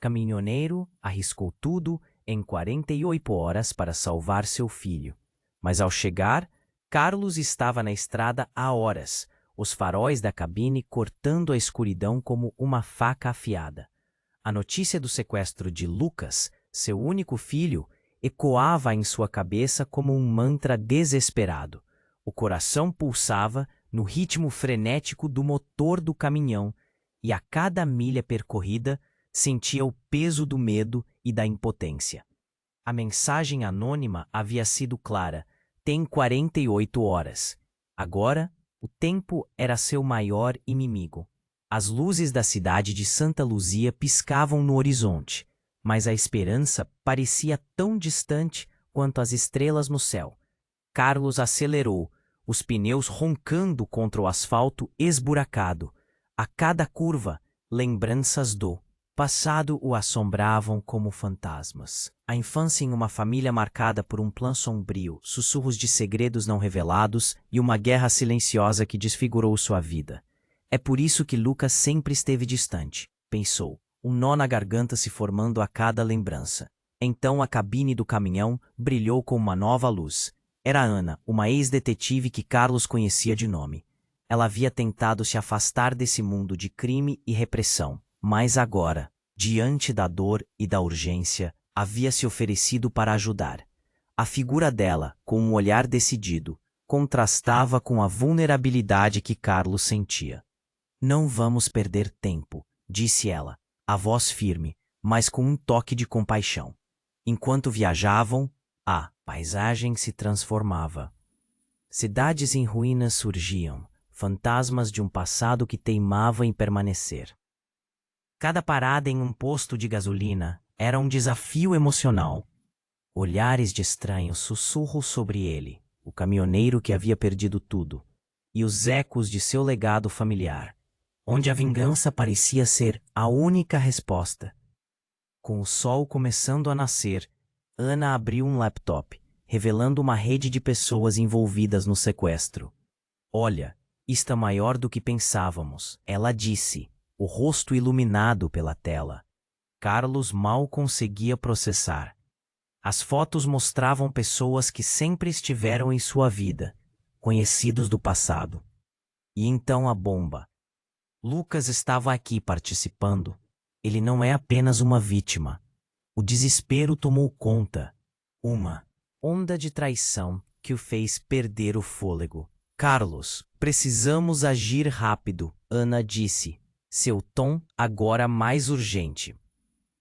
Caminhoneiro arriscou tudo em 48 horas para salvar seu filho. Mas ao chegar, Carlos estava na estrada há horas, os faróis da cabine cortando a escuridão como uma faca afiada. A notícia do sequestro de Lucas, seu único filho, ecoava em sua cabeça como um mantra desesperado. O coração pulsava no ritmo frenético do motor do caminhão, e a cada milha percorrida sentia o peso do medo e da impotência. A mensagem anônima havia sido clara: tem 48 horas. Agora, o tempo era seu maior inimigo. As luzes da cidade de Santa Luzia piscavam no horizonte, mas a esperança parecia tão distante quanto as estrelas no céu. Carlos acelerou, os pneus roncando contra o asfalto esburacado. A cada curva, lembranças do passado o assombravam como fantasmas. A infância em uma família marcada por um plano sombrio, sussurros de segredos não revelados e uma guerra silenciosa que desfigurou sua vida. É por isso que Lucas sempre esteve distante, pensou, um nó na garganta se formando a cada lembrança. Então a cabine do caminhão brilhou com uma nova luz. Era Ana, uma ex-detetive que Carlos conhecia de nome. Ela havia tentado se afastar desse mundo de crime e repressão, mas agora, diante da dor e da urgência, havia se oferecido para ajudar. A figura dela, com um olhar decidido, contrastava com a vulnerabilidade que Carlos sentia. Não vamos perder tempo, disse ela, a voz firme, mas com um toque de compaixão. Enquanto viajavam, a paisagem se transformava. Cidades em ruínas surgiam, fantasmas de um passado que teimava em permanecer. Cada parada em um posto de gasolina era um desafio emocional. Olhares de estranhos sussurros sobre ele, o caminhoneiro que havia perdido tudo, e os ecos de seu legado familiar, onde a vingança parecia ser a única resposta. Com o sol começando a nascer, Ana abriu um laptop, revelando uma rede de pessoas envolvidas no sequestro. Olha, isto é maior do que pensávamos, ela disse, o rosto iluminado pela tela. Carlos mal conseguia processar. As fotos mostravam pessoas que sempre estiveram em sua vida, conhecidos do passado. E então a bomba. Lucas estava aqui participando. Ele não é apenas uma vítima. O desespero tomou conta. Uma onda de traição que o fez perder o fôlego. Carlos, precisamos agir rápido, Ana disse, seu tom agora mais urgente.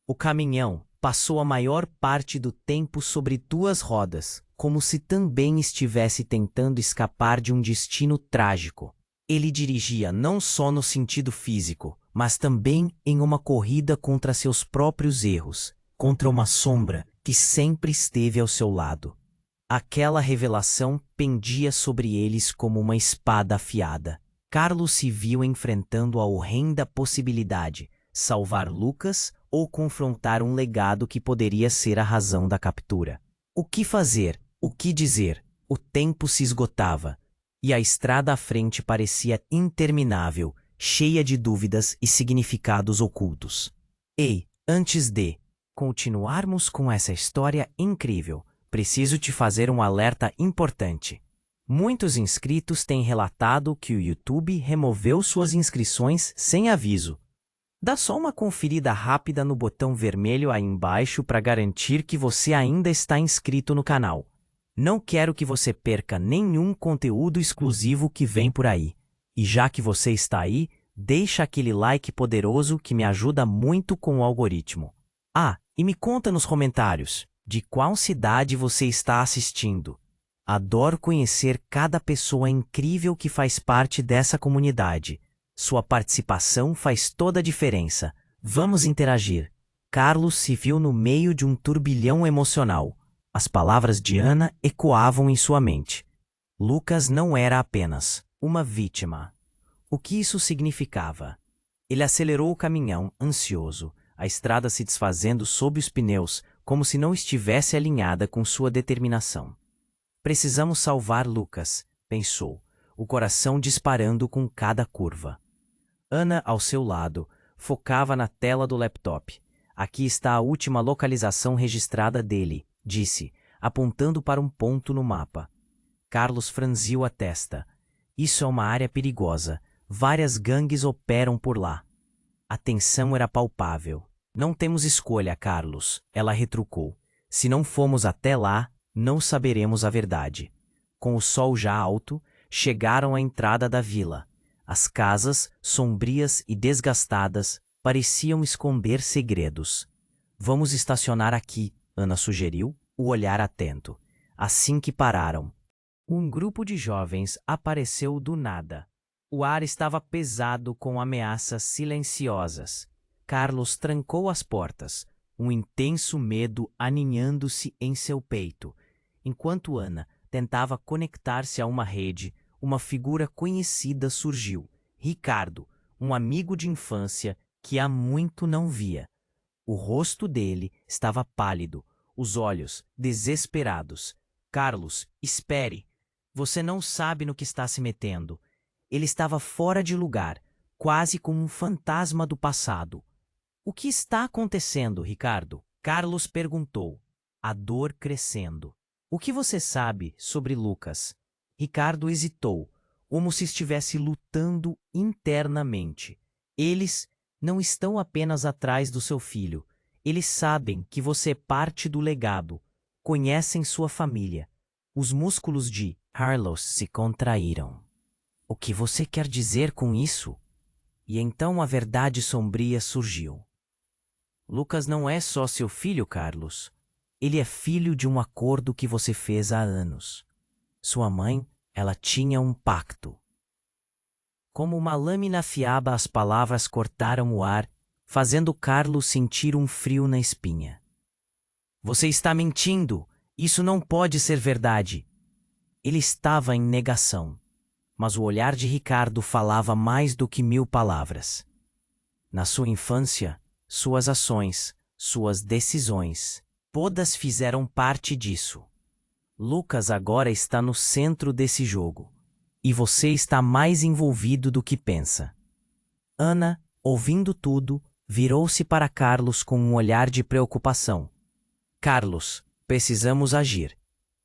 O caminhão passou a maior parte do tempo sobre duas rodas, como se também estivesse tentando escapar de um destino trágico. Ele dirigia não só no sentido físico, mas também em uma corrida contra seus próprios erros, contra uma sombra que sempre esteve ao seu lado. Aquela revelação pendia sobre eles como uma espada afiada. Carlos se viu enfrentando a horrenda possibilidade: salvar Lucas ou confrontar um legado que poderia ser a razão da captura. O que fazer? O que dizer? O tempo se esgotava, e a estrada à frente parecia interminável, cheia de dúvidas e significados ocultos. Ei, antes de continuarmos com essa história incrível, preciso te fazer um alerta importante. Muitos inscritos têm relatado que o YouTube removeu suas inscrições sem aviso. Dá só uma conferida rápida no botão vermelho aí embaixo para garantir que você ainda está inscrito no canal. Não quero que você perca nenhum conteúdo exclusivo que vem por aí. E já que você está aí, deixa aquele like poderoso que me ajuda muito com o algoritmo. Ah, e me conta nos comentários, de qual cidade você está assistindo. Adoro conhecer cada pessoa incrível que faz parte dessa comunidade. Sua participação faz toda a diferença. Vamos interagir. Carlos se viu no meio de um turbilhão emocional. As palavras de Ana ecoavam em sua mente. Lucas não era apenas uma vítima. O que isso significava? Ele acelerou o caminhão, ansioso, a estrada se desfazendo sob os pneus, como se não estivesse alinhada com sua determinação. Precisamos salvar Lucas, pensou, o coração disparando com cada curva. Ana, ao seu lado, focava na tela do laptop. Aqui está a última localização registrada dele, disse, apontando para um ponto no mapa. Carlos franziu a testa. Isso é uma área perigosa. Várias gangues operam por lá. A tensão era palpável. Não temos escolha, Carlos, ela retrucou. Se não formos até lá, não saberemos a verdade. Com o sol já alto, chegaram à entrada da vila. As casas, sombrias e desgastadas, pareciam esconder segredos. Vamos estacionar aqui, Ana sugeriu, o olhar atento. Assim que pararam, um grupo de jovens apareceu do nada. O ar estava pesado com ameaças silenciosas. Carlos trancou as portas, um intenso medo aninhando-se em seu peito. Enquanto Ana tentava conectar-se a uma rede, uma figura conhecida surgiu. Ricardo, um amigo de infância que há muito não via. O rosto dele estava pálido, os olhos desesperados. Carlos, espere! Você não sabe no que está se metendo. Ele estava fora de lugar, quase como um fantasma do passado. O que está acontecendo, Ricardo? Carlos perguntou, a dor crescendo. O que você sabe sobre Lucas? Ricardo hesitou, como se estivesse lutando internamente. Eles não estão apenas atrás do seu filho. Eles sabem que você é parte do legado. Conhecem sua família. Os músculos de Carlos se contraíram. O que você quer dizer com isso? E então a verdade sombria surgiu. Lucas não é só seu filho, Carlos. Ele é filho de um acordo que você fez há anos. Sua mãe, ela tinha um pacto. Como uma lâmina afiada, as palavras cortaram o ar, fazendo Carlos sentir um frio na espinha. Você está mentindo! Isso não pode ser verdade! Ele estava em negação, mas o olhar de Ricardo falava mais do que 1000 palavras. Na sua infância, suas ações, suas decisões, todas fizeram parte disso. Lucas agora está no centro desse jogo, e você está mais envolvido do que pensa. Ana, ouvindo tudo, virou-se para Carlos com um olhar de preocupação. Carlos, precisamos agir.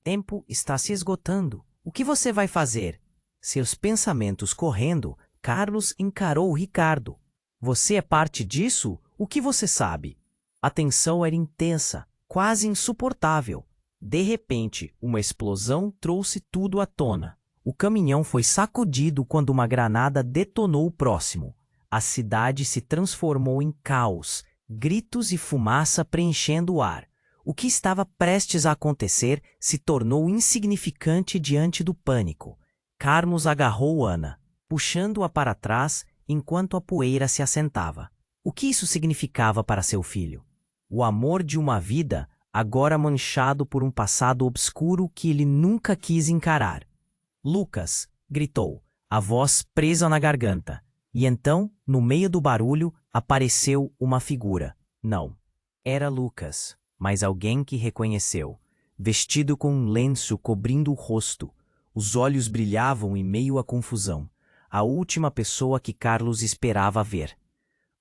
Tempo está se esgotando. O que você vai fazer? Seus pensamentos correndo, Carlos encarou Ricardo. Você é parte disso? O que você sabe? A tensão era intensa, quase insuportável. De repente, uma explosão trouxe tudo à tona. O caminhão foi sacudido quando uma granada detonou próximo. A cidade se transformou em caos, gritos e fumaça preenchendo o ar. O que estava prestes a acontecer se tornou insignificante diante do pânico. Carlos agarrou Ana, puxando-a para trás enquanto a poeira se assentava. O que isso significava para seu filho? O amor de uma vida, agora manchado por um passado obscuro que ele nunca quis encarar. Lucas, gritou, a voz presa na garganta. E então, no meio do barulho, apareceu uma figura. Não, era Lucas, mas alguém que reconheceu. Vestido com um lenço cobrindo o rosto, os olhos brilhavam em meio à confusão. A última pessoa que Carlos esperava ver.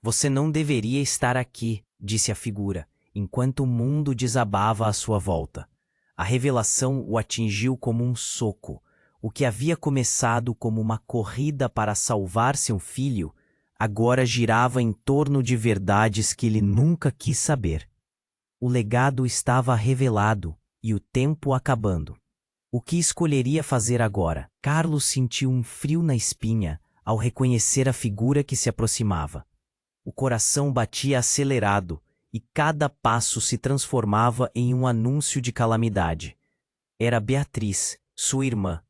Você não deveria estar aqui, disse a figura, enquanto o mundo desabava à sua volta. A revelação o atingiu como um soco. O que havia começado como uma corrida para salvar seu filho, agora girava em torno de verdades que ele nunca quis saber. O legado estava revelado e o tempo acabando. O que escolheria fazer agora? Carlos sentiu um frio na espinha ao reconhecer a figura que se aproximava. O coração batia acelerado e cada passo se transformava em um anúncio de calamidade. Era Beatriz, sua irmã,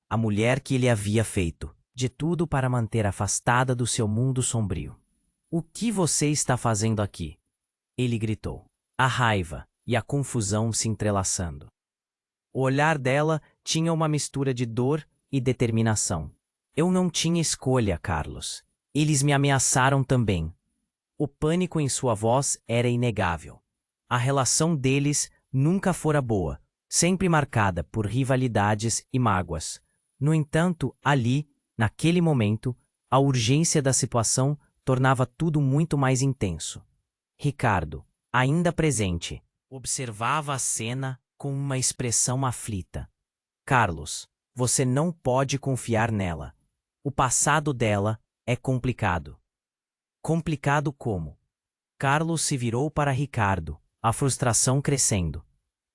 a mulher que ele havia feito de tudo para manter afastada do seu mundo sombrio. O que você está fazendo aqui? Ele gritou, a raiva e a confusão se entrelaçando. O olhar dela tinha uma mistura de dor e determinação. Eu não tinha escolha, Carlos. Eles me ameaçaram também. O pânico em sua voz era inegável. A relação deles nunca fora boa, sempre marcada por rivalidades e mágoas. No entanto, ali, naquele momento, a urgência da situação tornava tudo muito mais intenso. Ricardo, ainda presente, observava a cena com uma expressão aflita. Carlos, você não pode confiar nela. O passado dela é complicado. Complicado como? Carlos se virou para Ricardo, a frustração crescendo.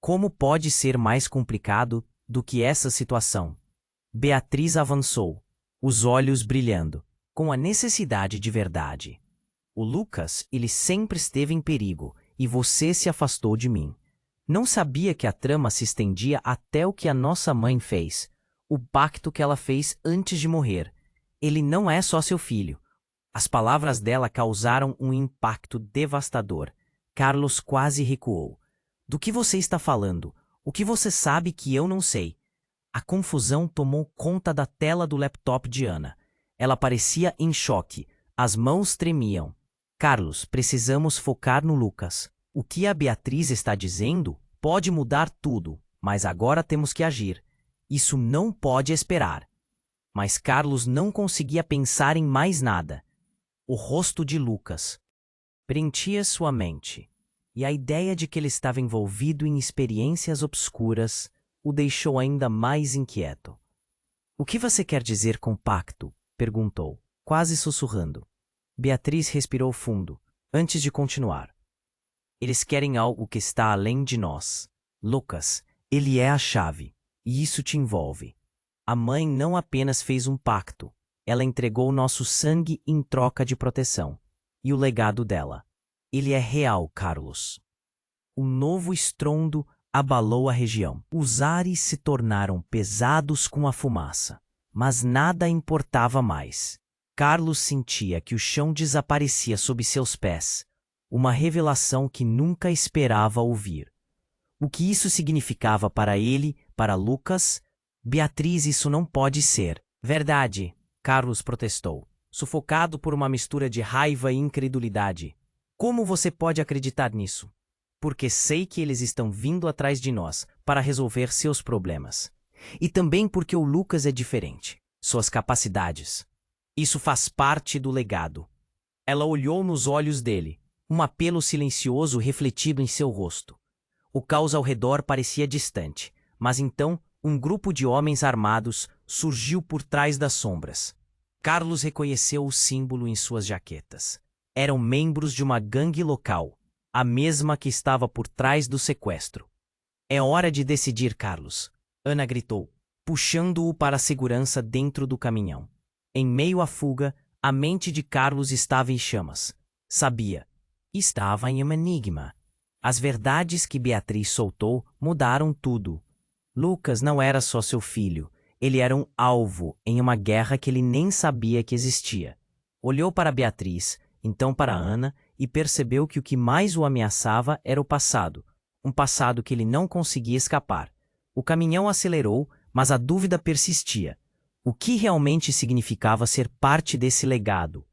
Como pode ser mais complicado do que essa situação? Beatriz avançou, os olhos brilhando, com a necessidade de verdade. O Lucas, ele sempre esteve em perigo, e você se afastou de mim. Não sabia que a trama se estendia até o que a nossa mãe fez, o pacto que ela fez antes de morrer. Ele não é só seu filho. As palavras dela causaram um impacto devastador. Carlos quase recuou. Do que você está falando? O que você sabe que eu não sei? A confusão tomou conta da tela do laptop de Ana. Ela parecia em choque. As mãos tremiam. Carlos, precisamos focar no Lucas. O que a Beatriz está dizendo pode mudar tudo, mas agora temos que agir. Isso não pode esperar. Mas Carlos não conseguia pensar em mais nada. O rosto de Lucas preenchia sua mente, e a ideia de que ele estava envolvido em experiências obscuras o deixou ainda mais inquieto. O que você quer dizer com pacto? Perguntou, quase sussurrando. Beatriz respirou fundo, antes de continuar. Eles querem algo que está além de nós. Lucas, ele é a chave, e isso te envolve. A mãe não apenas fez um pacto, ela entregou nosso sangue em troca de proteção. E o legado dela. Ele é real, Carlos. Um novo estrondo abalou a região. Os ares se tornaram pesados com a fumaça, mas nada importava mais. Carlos sentia que o chão desaparecia sob seus pés, uma revelação que nunca esperava ouvir. O que isso significava para ele, para Lucas? Beatriz, isso não pode ser. Verdade, Carlos protestou, sufocado por uma mistura de raiva e incredulidade. Como você pode acreditar nisso? Porque sei que eles estão vindo atrás de nós para resolver seus problemas. E também porque o Lucas é diferente. Suas capacidades. Isso faz parte do legado. Ela olhou nos olhos dele, um apelo silencioso refletido em seu rosto. O caos ao redor parecia distante, mas então um grupo de homens armados surgiu por trás das sombras. Carlos reconheceu o símbolo em suas jaquetas. Eram membros de uma gangue local, a mesma que estava por trás do sequestro. É hora de decidir, Carlos, Ana gritou, puxando-o para a segurança dentro do caminhão. Em meio à fuga, a mente de Carlos estava em chamas. Sabia. Estava em um enigma. As verdades que Beatriz soltou mudaram tudo. Lucas não era só seu filho. Ele era um alvo em uma guerra que ele nem sabia que existia. Olhou para Beatriz, então para Ana, e percebeu que o que mais o ameaçava era o passado. Um passado que ele não conseguia escapar. O caminhão acelerou, mas a dúvida persistia. O que realmente significava ser parte desse legado?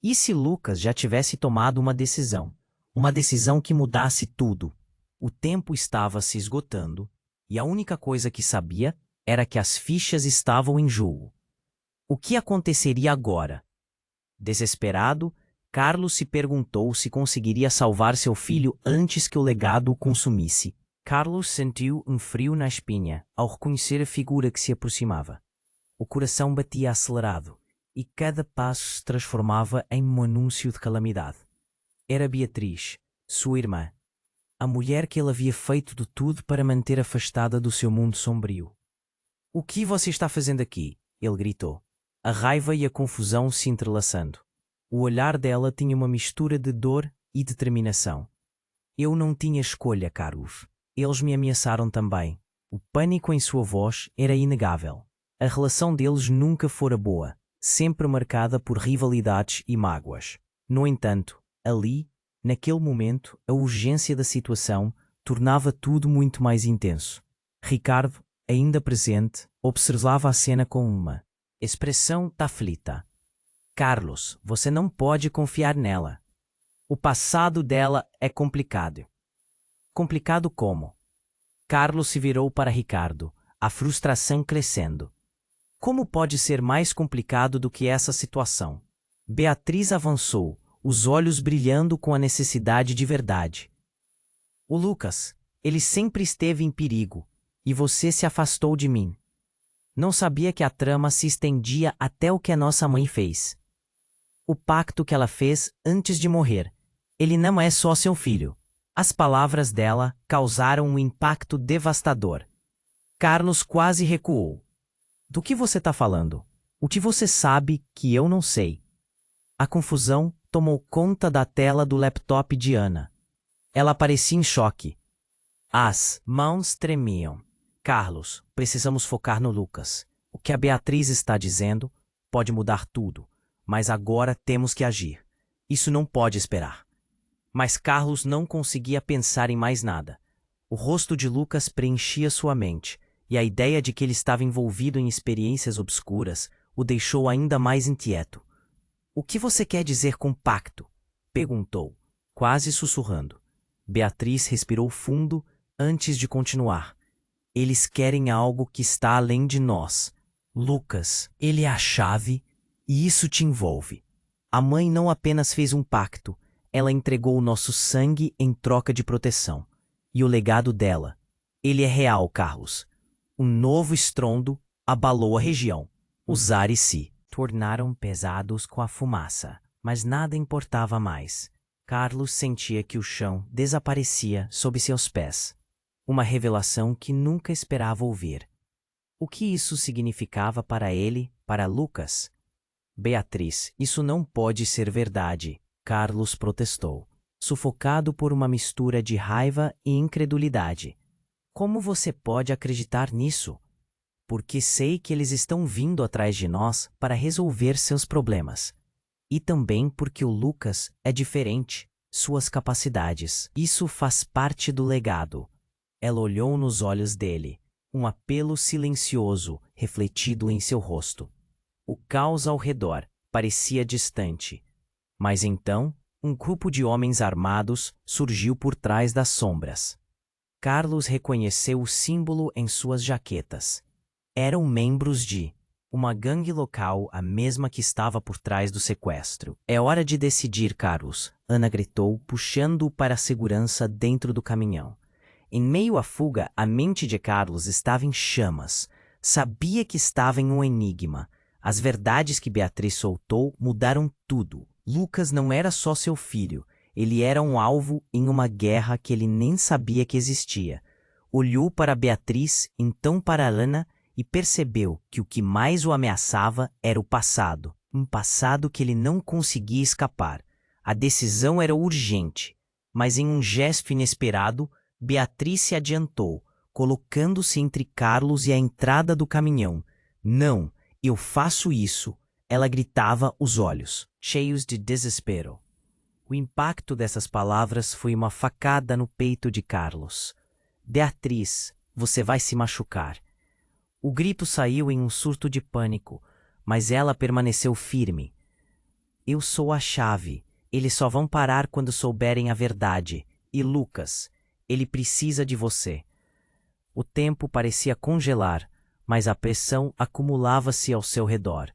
E se Lucas já tivesse tomado uma decisão? Uma decisão que mudasse tudo. O tempo estava se esgotando, e a única coisa que sabia era que as fichas estavam em jogo. O que aconteceria agora? Desesperado, Carlos se perguntou se conseguiria salvar seu filho antes que o legado o consumisse. Carlos sentiu um frio na espinha ao reconhecer a figura que se aproximava. O coração batia acelerado, e cada passo se transformava em um anúncio de calamidade. Era Beatriz, sua irmã, a mulher que ele havia feito de tudo para manter afastada do seu mundo sombrio. "O que você está fazendo aqui?" ele gritou, a raiva e a confusão se entrelaçando. O olhar dela tinha uma mistura de dor e determinação. "Eu não tinha escolha, Carlos. Eles me ameaçaram também." O pânico em sua voz era inegável. A relação deles nunca fora boa, sempre marcada por rivalidades e mágoas. No entanto, ali, naquele momento, a urgência da situação tornava tudo muito mais intenso. Ricardo, ainda presente, observava a cena com uma expressão aflita. "Carlos, você não pode confiar nela. O passado dela é complicado." Complicado como? Carlos se virou para Ricardo, a frustração crescendo. Como pode ser mais complicado do que essa situação? Beatriz avançou, os olhos brilhando com a necessidade de verdade. O Lucas, ele sempre esteve em perigo, e você se afastou de mim. Não sabia que a trama se estendia até o que a nossa mãe fez. O pacto que ela fez antes de morrer. Ele não é só seu filho. As palavras dela causaram um impacto devastador. Carlos quase recuou. Do que você está falando? O que você sabe que eu não sei? A confusão tomou conta da tela do laptop de Ana. Ela parecia em choque. As mãos tremiam. Carlos, precisamos focar no Lucas. O que a Beatriz está dizendo pode mudar tudo, mas agora temos que agir. Isso não pode esperar. Mas Carlos não conseguia pensar em mais nada. O rosto de Lucas preenchia sua mente, e a ideia de que ele estava envolvido em experiências obscuras o deixou ainda mais inquieto. O que você quer dizer com pacto? Perguntou, quase sussurrando. Beatriz respirou fundo antes de continuar. Eles querem algo que está além de nós. Lucas, ele é a chave e isso te envolve. A mãe não apenas fez um pacto, ela entregou o nosso sangue em troca de proteção. E o legado dela. Ele é real, Carlos. Um novo estrondo abalou a região. Os ares se tornaram pesados com a fumaça, mas nada importava mais. Carlos sentia que o chão desaparecia sob seus pés. Uma revelação que nunca esperava ouvir. O que isso significava para ele, para Lucas? Beatriz, isso não pode ser verdade, Carlos protestou, sufocado por uma mistura de raiva e incredulidade. Como você pode acreditar nisso? Porque sei que eles estão vindo atrás de nós para resolver seus problemas. E também porque o Lucas é diferente, suas capacidades. Isso faz parte do legado. Ela olhou nos olhos dele, um apelo silencioso refletido em seu rosto. O caos ao redor parecia distante. Mas então, um grupo de homens armados surgiu por trás das sombras. Carlos reconheceu o símbolo em suas jaquetas. Eram membros de uma gangue local, a mesma que estava por trás do sequestro. É hora de decidir, Carlos, Ana gritou, puxando-o para a segurança dentro do caminhão. Em meio à fuga, a mente de Carlos estava em chamas. Sabia que estava em um enigma. As verdades que Beatriz soltou mudaram tudo. Lucas não era só seu filho. Ele era um alvo em uma guerra que ele nem sabia que existia. Olhou para Beatriz, então para Ana, e percebeu que o que mais o ameaçava era o passado. Um passado que ele não conseguia escapar. A decisão era urgente, mas em um gesto inesperado, Beatriz se adiantou, colocando-se entre Carlos e a entrada do caminhão. Não, eu faço isso, ela gritava, os olhos cheios de desespero. O impacto dessas palavras foi uma facada no peito de Carlos. Beatriz, você vai se machucar. O grito saiu em um surto de pânico, mas ela permaneceu firme. Eu sou a chave. Eles só vão parar quando souberem a verdade. E Lucas, ele precisa de você. O tempo parecia congelar, mas a pressão acumulava-se ao seu redor.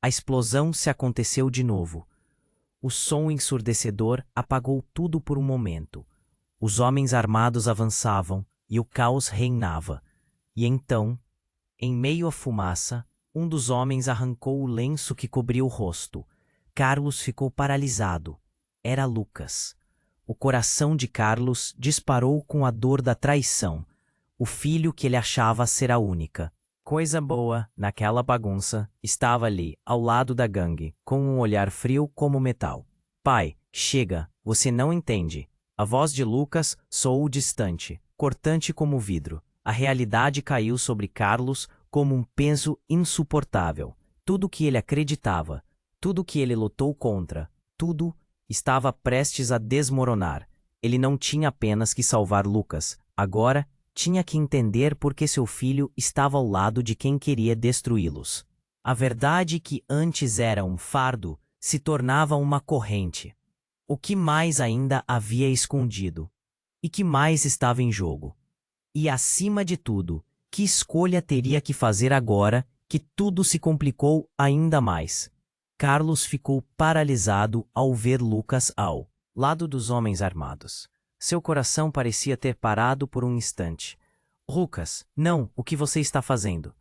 A explosão se aconteceu de novo. O som ensurdecedor apagou tudo por um momento. Os homens armados avançavam e o caos reinava. E então, em meio à fumaça, um dos homens arrancou o lenço que cobria o rosto. Carlos ficou paralisado. Era Lucas. O coração de Carlos disparou com a dor da traição. O filho que ele achava ser a única coisa boa naquela bagunça estava ali, ao lado da gangue, com um olhar frio como metal. Pai, chega, você não entende. A voz de Lucas soou distante, cortante como vidro. A realidade caiu sobre Carlos como um peso insuportável. Tudo que ele acreditava, tudo que ele lutou contra, tudo estava prestes a desmoronar. Ele não tinha apenas que salvar Lucas, agora tinha que entender por que seu filho estava ao lado de quem queria destruí-los. A verdade que antes era um fardo se tornava uma corrente. O que mais ainda havia escondido? E que mais estava em jogo? E acima de tudo, que escolha teria que fazer agora que tudo se complicou ainda mais? Carlos ficou paralisado ao ver Lucas ao lado dos homens armados. Seu coração parecia ter parado por um instante. Lucas, não, o que você está fazendo?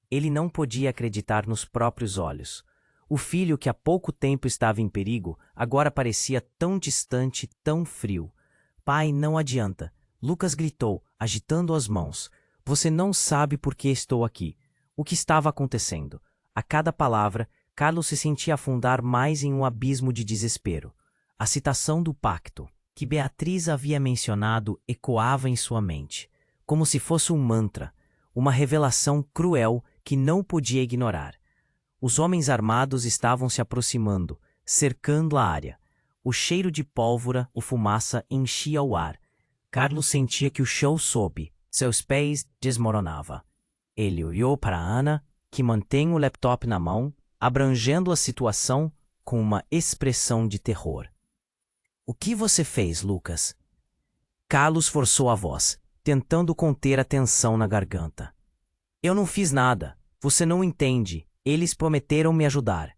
Ele não podia acreditar nos próprios olhos. O filho que há pouco tempo estava em perigo, agora parecia tão distante, tão frio. Pai, não adianta. Lucas gritou, agitando as mãos. Você não sabe por que estou aqui. O que estava acontecendo? A cada palavra, Carlos se sentia afundar mais em um abismo de desespero. A citação do pacto, que Beatriz havia mencionado, ecoava em sua mente, como se fosse um mantra, uma revelação cruel que não podia ignorar. Os homens armados estavam se aproximando, cercando a área. O cheiro de pólvora e fumaça enchia o ar. Carlos sentia que o chão sob seus pés desmoronava. Ele olhou para Ana, que mantém o laptop na mão, abrangendo a situação com uma expressão de terror. O que você fez, Lucas? Carlos forçou a voz, tentando conter a tensão na garganta. Eu não fiz nada. Você não entende. Eles prometeram me ajudar,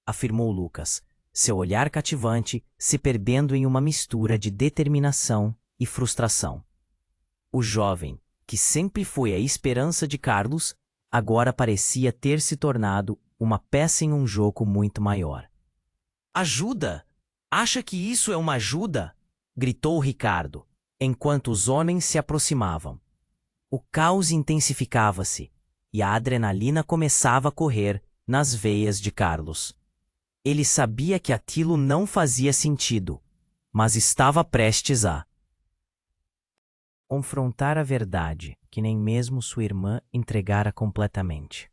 afirmou Lucas, seu olhar cativante se perdendo em uma mistura de determinação e frustração. O jovem, que sempre foi a esperança de Carlos, agora parecia ter se tornado uma peça em um jogo muito maior. Ajuda! Acha que isso é uma ajuda? Gritou Ricardo, enquanto os homens se aproximavam. O caos intensificava-se e a adrenalina começava a correr nas veias de Carlos. Ele sabia que aquilo não fazia sentido, mas estava prestes a confrontar a verdade que nem mesmo sua irmã entregara completamente.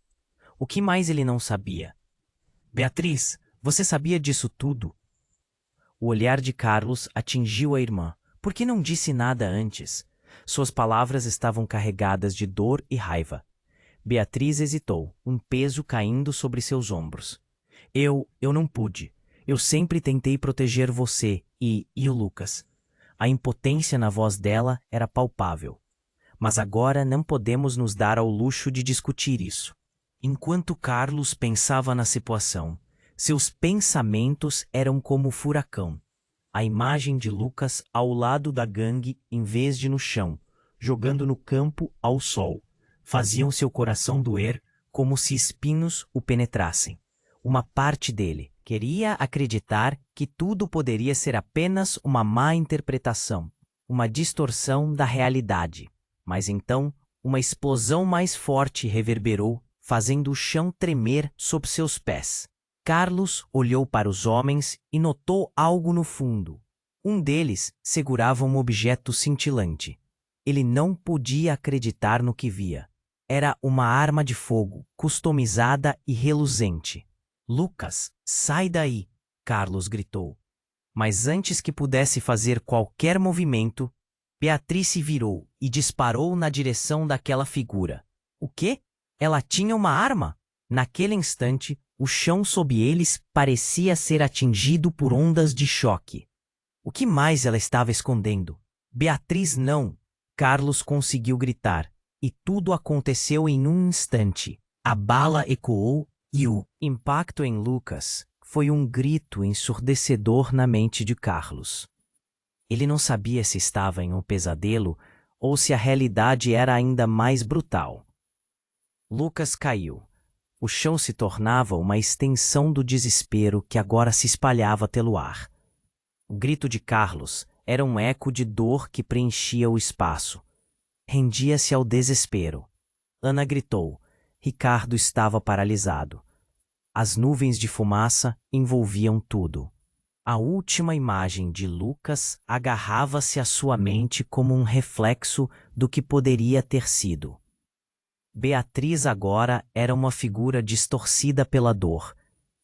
O que mais ele não sabia? Beatriz, você sabia disso tudo? O olhar de Carlos atingiu a irmã. Por que não disse nada antes? Suas palavras estavam carregadas de dor e raiva. Beatriz hesitou, um peso caindo sobre seus ombros. Eu não pude. Eu sempre tentei proteger você e o Lucas. A impotência na voz dela era palpável. Mas agora não podemos nos dar ao luxo de discutir isso. Enquanto Carlos pensava na situação, seus pensamentos eram como furacão. A imagem de Lucas ao lado da gangue em vez de no chão, jogando no campo ao sol, faziam seu coração doer como se espinhos o penetrassem. Uma parte dele queria acreditar que tudo poderia ser apenas uma má interpretação, uma distorção da realidade. Mas então, uma explosão mais forte reverberou, fazendo o chão tremer sob seus pés. Carlos olhou para os homens e notou algo no fundo. Um deles segurava um objeto cintilante. Ele não podia acreditar no que via. Era uma arma de fogo, customizada e reluzente. Lucas, sai daí! Carlos gritou. Mas antes que pudesse fazer qualquer movimento, Beatriz se virou e disparou na direção daquela figura. O quê? Ela tinha uma arma? Naquele instante, o chão sob eles parecia ser atingido por ondas de choque. O que mais ela estava escondendo? Beatriz, não! Carlos conseguiu gritar, e tudo aconteceu em um instante. A bala ecoou e o impacto em Lucas foi um grito ensurdecedor na mente de Carlos. Ele não sabia se estava em um pesadelo ou se a realidade era ainda mais brutal. Lucas caiu. O chão se tornava uma extensão do desespero que agora se espalhava pelo ar. O grito de Carlos era um eco de dor que preenchia o espaço. Rendia-se ao desespero. Ana gritou. Ricardo estava paralisado. As nuvens de fumaça envolviam tudo. A última imagem de Lucas agarrava-se à sua mente como um reflexo do que poderia ter sido. Beatriz agora era uma figura distorcida pela dor,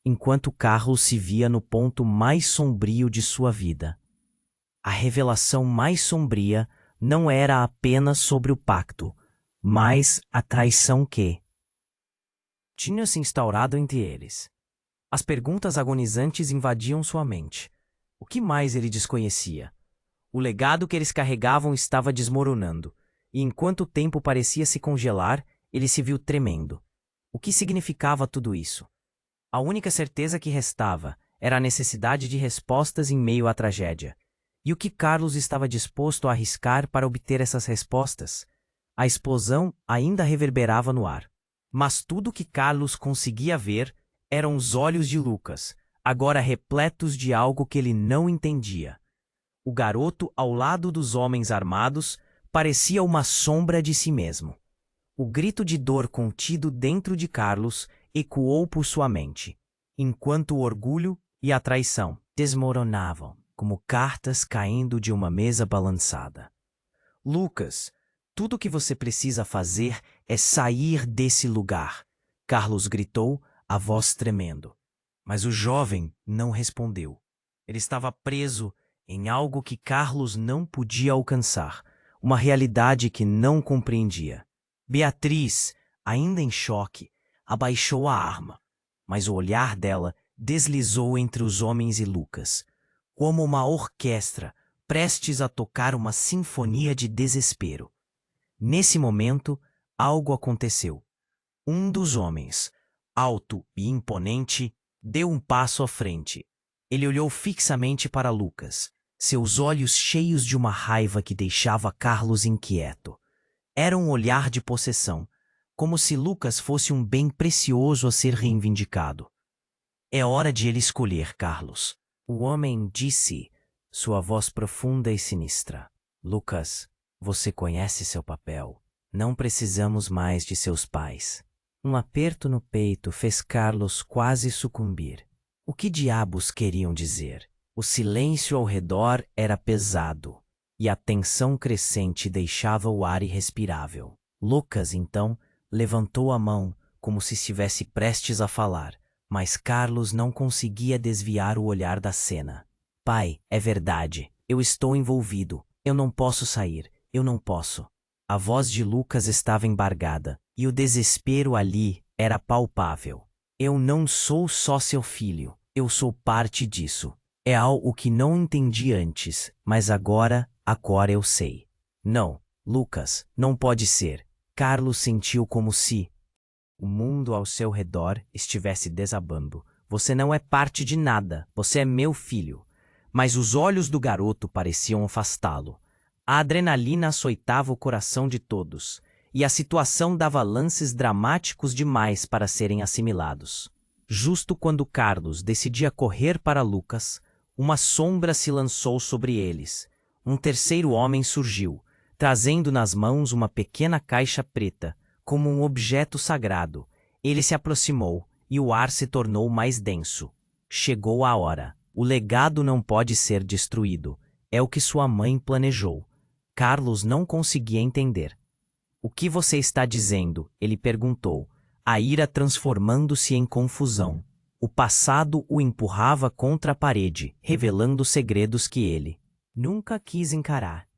enquanto Carlos se via no ponto mais sombrio de sua vida. A revelação mais sombria não era apenas sobre o pacto, mas a traição que tinha se instaurado entre eles. As perguntas agonizantes invadiam sua mente. O que mais ele desconhecia? O legado que eles carregavam estava desmoronando, e enquanto o tempo parecia se congelar, ele se viu tremendo. O que significava tudo isso? A única certeza que restava era a necessidade de respostas em meio à tragédia. E o que Carlos estava disposto a arriscar para obter essas respostas? A explosão ainda reverberava no ar. Mas tudo que Carlos conseguia ver eram os olhos de Lucas, agora repletos de algo que ele não entendia. O garoto, ao lado dos homens armados, parecia uma sombra de si mesmo. O grito de dor contido dentro de Carlos ecoou por sua mente, enquanto o orgulho e a traição desmoronavam, como cartas caindo de uma mesa balançada. Lucas, tudo o que você precisa fazer é sair desse lugar, Carlos gritou, a voz tremendo. Mas o jovem não respondeu. Ele estava preso em algo que Carlos não podia alcançar, uma realidade que não compreendia. Beatriz, ainda em choque, abaixou a arma, mas o olhar dela deslizou entre os homens e Lucas, como uma orquestra prestes a tocar uma sinfonia de desespero. Nesse momento, algo aconteceu. Um dos homens, alto e imponente, deu um passo à frente. Ele olhou fixamente para Lucas, seus olhos cheios de uma raiva que deixava Carlos inquieto. Era um olhar de possessão, como se Lucas fosse um bem precioso a ser reivindicado. É hora de ele escolher, Carlos. O homem disse, sua voz profunda e sinistra. Lucas, você conhece seu papel. Não precisamos mais de seus pais. Um aperto no peito fez Carlos quase sucumbir. O que diabos queriam dizer? O silêncio ao redor era pesado, e a tensão crescente deixava o ar irrespirável. Lucas, então, levantou a mão, como se estivesse prestes a falar, mas Carlos não conseguia desviar o olhar da cena. Pai, é verdade. Eu estou envolvido. Eu não posso sair. Eu não posso. A voz de Lucas estava embargada, e o desespero ali era palpável. Eu não sou só seu filho. Eu sou parte disso. É algo que não entendi antes, mas agora eu sei. Não, Lucas, não pode ser. Carlos sentiu como se o mundo ao seu redor estivesse desabando. Você não é parte de nada. Você é meu filho. Mas os olhos do garoto pareciam afastá-lo. A adrenalina açoitava o coração de todos, e a situação dava lances dramáticos demais para serem assimilados. Justo quando Carlos decidia correr para Lucas, uma sombra se lançou sobre eles. Um terceiro homem surgiu, trazendo nas mãos uma pequena caixa preta, como um objeto sagrado. Ele se aproximou, e o ar se tornou mais denso. Chegou a hora. O legado não pode ser destruído. É o que sua mãe planejou. Carlos não conseguia entender. O que você está dizendo? Ele perguntou, a ira transformando-se em confusão. O passado o empurrava contra a parede, revelando segredos que ele nunca quis encarar.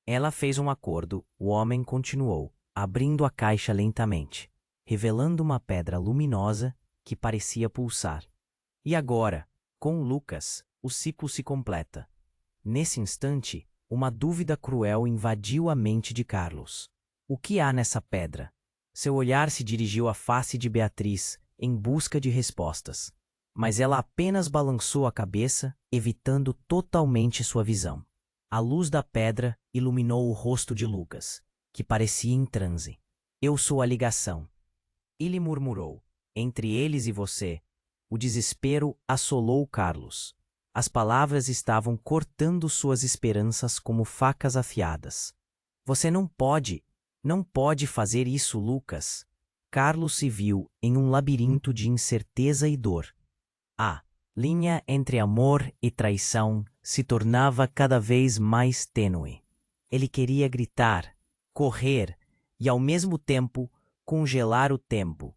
Ela fez um acordo, o homem continuou, abrindo a caixa lentamente, revelando uma pedra luminosa que parecia pulsar. E agora, com Lucas, o ciclo se completa. Nesse instante, uma dúvida cruel invadiu a mente de Carlos. O que há nessa pedra? Seu olhar se dirigiu à face de Beatriz, em busca de respostas. Mas ela apenas balançou a cabeça, evitando totalmente sua visão. A luz da pedra iluminou o rosto de Lucas, que parecia em transe. Eu sou a ligação. Ele murmurou. Entre eles e você. O desespero assolou Carlos. As palavras estavam cortando suas esperanças como facas afiadas. Você não pode fazer isso, Lucas. Carlos se viu em um labirinto de incerteza e dor. A linha entre amor e traição se tornava cada vez mais tênue. Ele queria gritar, correr e, ao mesmo tempo, congelar o tempo.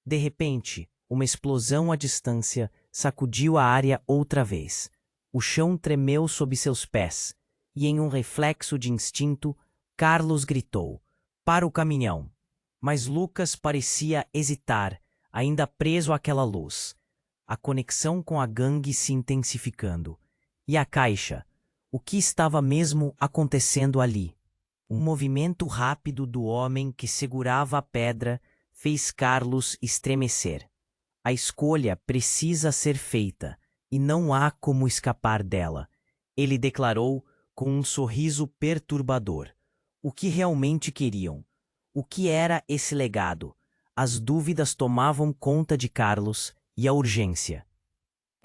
De repente, uma explosão à distância sacudiu a área outra vez. O chão tremeu sob seus pés, e em um reflexo de instinto, Carlos gritou, para o caminhão. Mas Lucas parecia hesitar, ainda preso àquela luz. A conexão com a gangue se intensificando. E a caixa? O que estava mesmo acontecendo ali? Um movimento rápido do homem que segurava a pedra fez Carlos estremecer. A escolha precisa ser feita, e não há como escapar dela. Ele declarou com um sorriso perturbador. O que realmente queriam? O que era esse legado? As dúvidas tomavam conta de Carlos e a urgência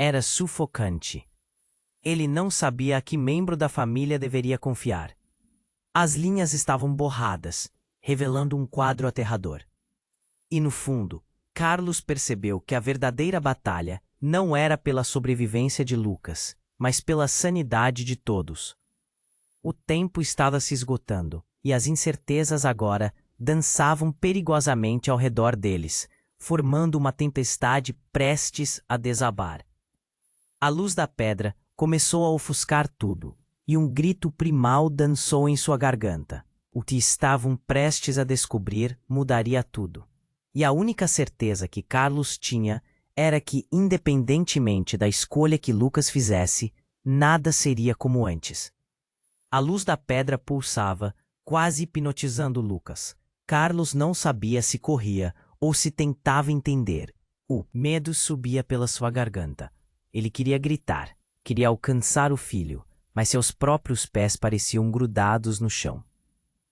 era sufocante. Ele não sabia a que membro da família deveria confiar. As linhas estavam borradas, revelando um quadro aterrador. E no fundo, Carlos percebeu que a verdadeira batalha não era pela sobrevivência de Lucas, mas pela sanidade de todos. O tempo estava se esgotando, e as incertezas agora dançavam perigosamente ao redor deles, formando uma tempestade prestes a desabar. A luz da pedra começou a ofuscar tudo, e um grito primal dançou em sua garganta. O que estavam prestes a descobrir mudaria tudo. E a única certeza que Carlos tinha era que, independentemente da escolha que Lucas fizesse, nada seria como antes. A luz da pedra pulsava, quase hipnotizando Lucas. Carlos não sabia se corria ou se tentava entender. O medo subia pela sua garganta. Ele queria gritar, queria alcançar o filho, mas seus próprios pés pareciam grudados no chão.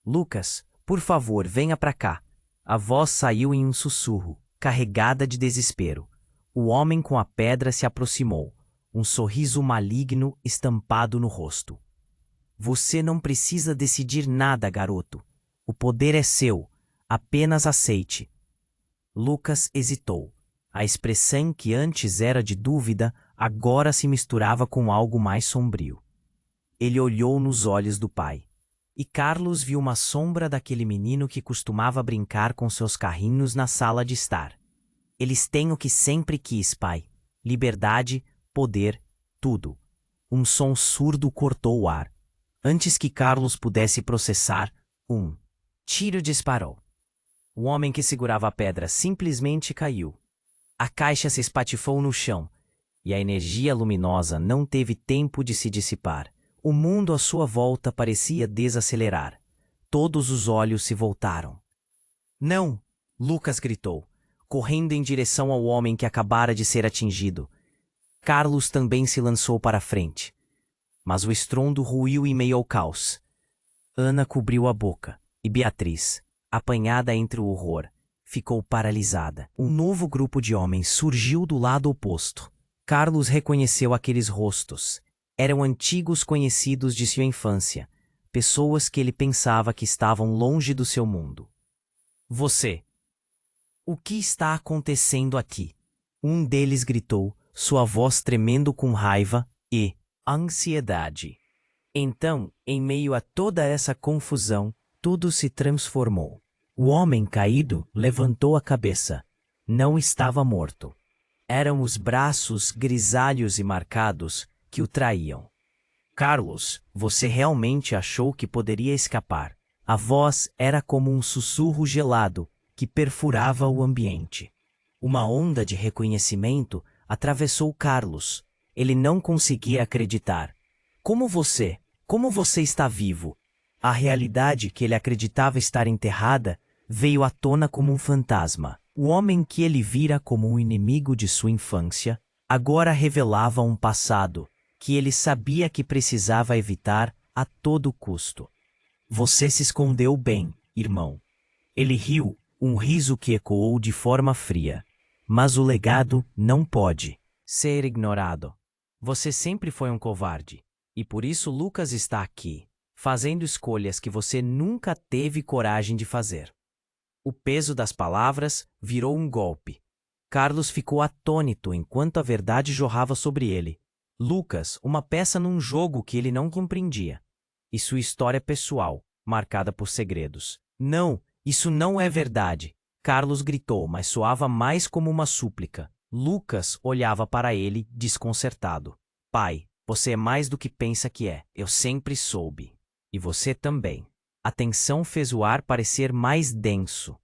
Lucas, por favor, venha para cá. A voz saiu em um sussurro, carregada de desespero. O homem com a pedra se aproximou, um sorriso maligno estampado no rosto. Você não precisa decidir nada, garoto. O poder é seu. Apenas aceite. Lucas hesitou. A expressão que antes era de dúvida agora se misturava com algo mais sombrio. Ele olhou nos olhos do pai. E Carlos viu uma sombra daquele menino que costumava brincar com seus carrinhos na sala de estar. Eles têm o que sempre quis, pai. Liberdade, poder, tudo. Um som surdo cortou o ar. Antes que Carlos pudesse processar, um tiro disparou. O homem que segurava a pedra simplesmente caiu. A caixa se espatifou no chão, e a energia luminosa não teve tempo de se dissipar. O mundo à sua volta parecia desacelerar. Todos os olhos se voltaram. Não! Lucas gritou, correndo em direção ao homem que acabara de ser atingido. Carlos também se lançou para a frente. Mas o estrondo ruiu em meio ao caos. Ana cobriu a boca, e Beatriz, apanhada entre o horror, ficou paralisada. Um novo grupo de homens surgiu do lado oposto. Carlos reconheceu aqueles rostos. Eram antigos conhecidos de sua infância, pessoas que ele pensava que estavam longe do seu mundo. Você! O que está acontecendo aqui? Um deles gritou, sua voz tremendo com raiva e ansiedade. Então, em meio a toda essa confusão, tudo se transformou. O homem caído levantou a cabeça. Não estava morto. Eram os braços grisalhos e marcados que o traíam. Carlos, você realmente achou que poderia escapar? A voz era como um sussurro gelado que perfurava o ambiente. Uma onda de reconhecimento atravessou Carlos. Ele não conseguia acreditar. Como você está vivo? A realidade que ele acreditava estar enterrada veio à tona como um fantasma. O homem que ele vira como um inimigo de sua infância agora revelava um passado que ele sabia que precisava evitar a todo custo. Você se escondeu bem, irmão. Ele riu, um riso que ecoou de forma fria. Mas o legado não pode ser ignorado. Você sempre foi um covarde. E por isso Lucas está aqui, fazendo escolhas que você nunca teve coragem de fazer. O peso das palavras virou um golpe. Carlos ficou atônito enquanto a verdade jorrava sobre ele. Lucas, uma peça num jogo que ele não compreendia. E sua história pessoal, marcada por segredos. Não, isso não é verdade. Carlos gritou, mas soava mais como uma súplica. Lucas olhava para ele, desconcertado. Pai, você é mais do que pensa que é. Eu sempre soube. E você também. A tensão fez o ar parecer mais denso.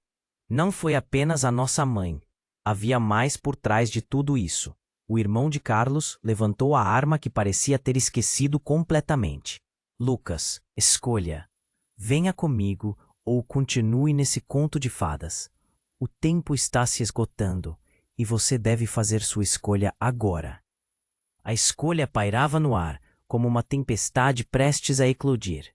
Não foi apenas a nossa mãe. Havia mais por trás de tudo isso. O irmão de Carlos levantou a arma que parecia ter esquecido completamente. Lucas, escolha. Venha comigo ou continue nesse conto de fadas. O tempo está se esgotando e você deve fazer sua escolha agora. A escolha pairava no ar, como uma tempestade prestes a eclodir.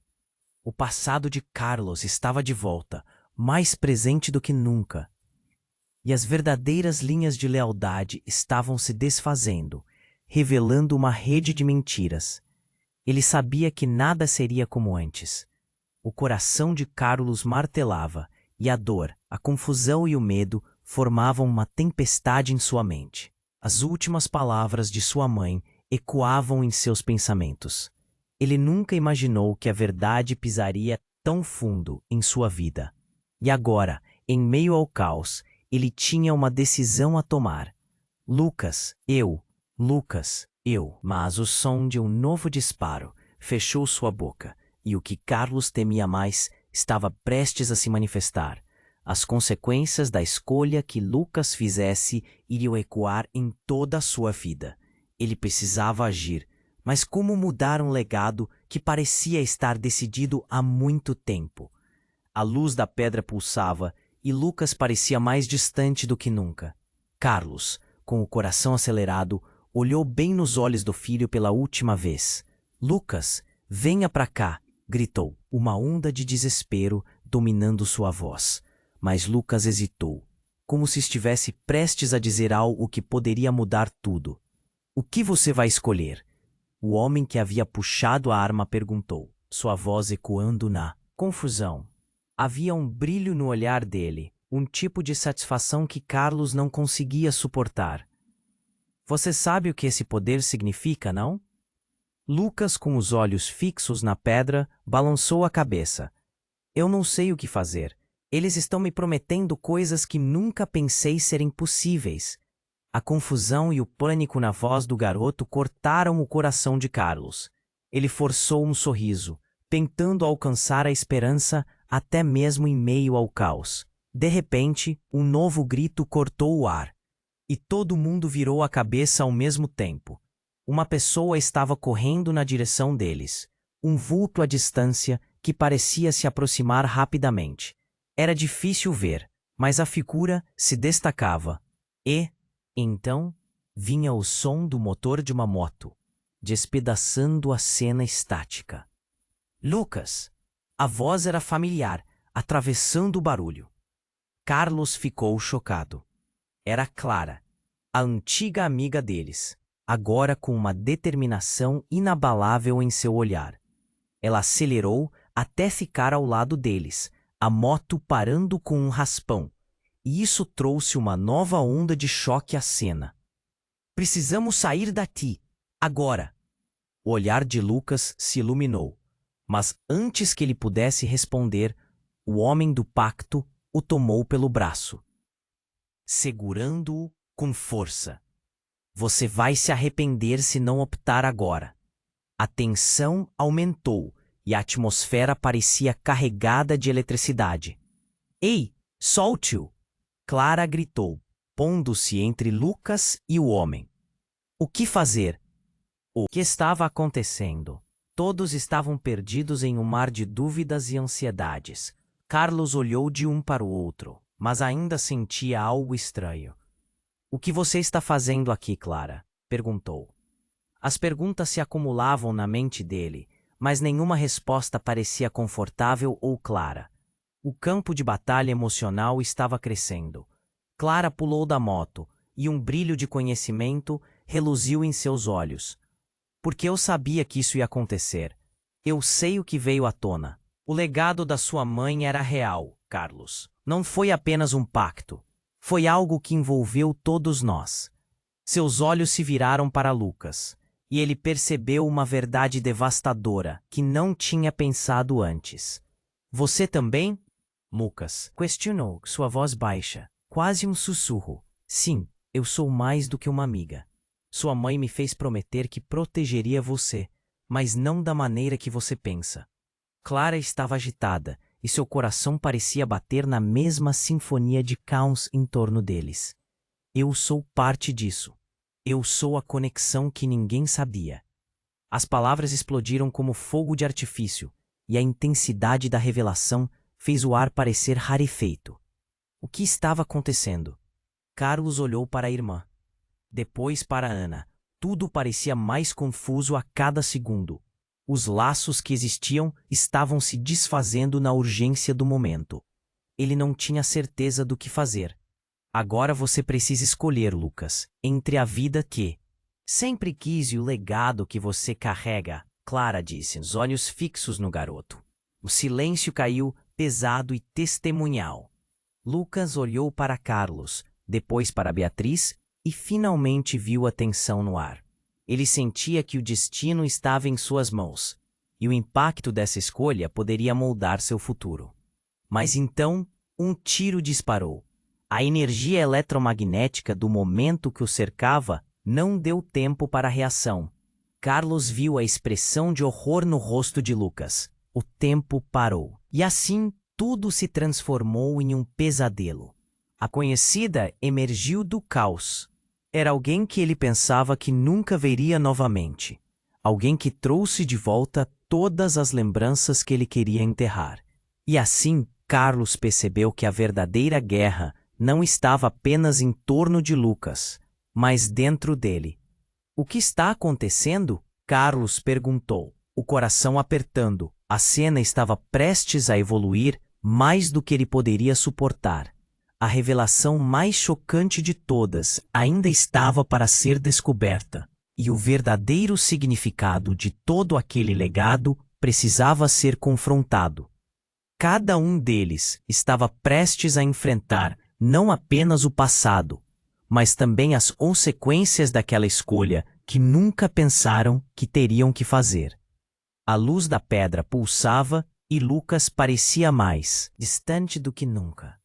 O passado de Carlos estava de volta, mais presente do que nunca. E as verdadeiras linhas de lealdade estavam se desfazendo, revelando uma rede de mentiras. Ele sabia que nada seria como antes. O coração de Carlos martelava, e a dor, a confusão e o medo formavam uma tempestade em sua mente. As últimas palavras de sua mãe ecoavam em seus pensamentos. Ele nunca imaginou que a verdade pisaria tão fundo em sua vida. E agora, em meio ao caos, ele tinha uma decisão a tomar. Lucas, eu. Mas o som de um novo disparo fechou sua boca, e o que Carlos temia mais estava prestes a se manifestar. As consequências da escolha que Lucas fizesse iriam ecoar em toda a sua vida. Ele precisava agir, mas como mudar um legado que parecia estar decidido há muito tempo? A luz da pedra pulsava e Lucas parecia mais distante do que nunca. Carlos, com o coração acelerado, olhou bem nos olhos do filho pela última vez. Lucas, venha pra cá, gritou, uma onda de desespero dominando sua voz. Mas Lucas hesitou, como se estivesse prestes a dizer algo que poderia mudar tudo. O que você vai escolher? O homem que havia puxado a arma perguntou, sua voz ecoando na confusão. Havia um brilho no olhar dele, um tipo de satisfação que Carlos não conseguia suportar. Você sabe o que esse poder significa, não? Lucas, com os olhos fixos na pedra, balançou a cabeça. Eu não sei o que fazer. Eles estão me prometendo coisas que nunca pensei serem possíveis. A confusão e o pânico na voz do garoto cortaram o coração de Carlos. Ele forçou um sorriso, tentando alcançar a esperança até mesmo em meio ao caos. De repente, um novo grito cortou o ar. E todo mundo virou a cabeça ao mesmo tempo. Uma pessoa estava correndo na direção deles. Um vulto à distância que parecia se aproximar rapidamente. Era difícil ver, mas a figura se destacava. E, então, vinha o som do motor de uma moto, despedaçando a cena estática. Lucas! A voz era familiar, atravessando o barulho. Carlos ficou chocado. Era Clara, a antiga amiga deles, agora com uma determinação inabalável em seu olhar. Ela acelerou até ficar ao lado deles, a moto parando com um raspão, e isso trouxe uma nova onda de choque à cena. Precisamos sair daqui, agora! O olhar de Lucas se iluminou, mas antes que ele pudesse responder, o homem do pacto o tomou pelo braço, segurando-o com força. Você vai se arrepender se não optar agora. A tensão aumentou e a atmosfera parecia carregada de eletricidade. Ei, solte-o! Clara gritou, pondo-se entre Lucas e o homem. O que fazer? O que estava acontecendo? Todos estavam perdidos em um mar de dúvidas e ansiedades. Carlos olhou de um para o outro, mas ainda sentia algo estranho. O que você está fazendo aqui, Clara? Perguntou. As perguntas se acumulavam na mente dele, mas nenhuma resposta parecia confortável ou clara. O campo de batalha emocional estava crescendo. Clara pulou da moto, e um brilho de conhecimento reluziu em seus olhos. Porque eu sabia que isso ia acontecer. Eu sei o que veio à tona. O legado da sua mãe era real, Carlos. Não foi apenas um pacto. Foi algo que envolveu todos nós. Seus olhos se viraram para Lucas, e ele percebeu uma verdade devastadora que não tinha pensado antes. Você também? Lucas questionou, sua voz baixa, quase um sussurro. Sim, eu sou mais do que uma amiga. Sua mãe me fez prometer que protegeria você, mas não da maneira que você pensa. Clara estava agitada, e seu coração parecia bater na mesma sinfonia de caos em torno deles. Eu sou parte disso. Eu sou a conexão que ninguém sabia. As palavras explodiram como fogo de artifício, e a intensidade da revelação fez o ar parecer rarefeito. O que estava acontecendo? Carlos olhou para a irmã, depois para Ana, Tudo parecia mais confuso a cada segundo. Os laços que existiam estavam se desfazendo na urgência do momento. Ele não tinha certeza do que fazer. Agora você precisa escolher, Lucas, entre a vida que sempre quis e o legado que você carrega, Clara disse, os olhos fixos no garoto. O silêncio caiu, pesado e testemunhal. Lucas olhou para Carlos, depois para Beatriz e finalmente viu a tensão no ar. Ele sentia que o destino estava em suas mãos, e o impacto dessa escolha poderia moldar seu futuro. Mas então, um tiro disparou. A energia eletromagnética do momento que o cercava não deu tempo para a reação. Carlos viu a expressão de horror no rosto de Lucas. O tempo parou. E assim, tudo se transformou em um pesadelo. A conhecida emergiu do caos. Era alguém que ele pensava que nunca veria novamente. Alguém que trouxe de volta todas as lembranças que ele queria enterrar. E assim, Carlos percebeu que a verdadeira guerra não estava apenas em torno de Lucas, mas dentro dele. O que está acontecendo? Carlos perguntou, o coração apertando. A cena estava prestes a evoluir mais do que ele poderia suportar. A revelação mais chocante de todas ainda estava para ser descoberta, e o verdadeiro significado de todo aquele legado precisava ser confrontado. Cada um deles estava prestes a enfrentar não apenas o passado, mas também as consequências daquela escolha que nunca pensaram que teriam que fazer. A luz da pedra pulsava e Lucas parecia mais distante do que nunca.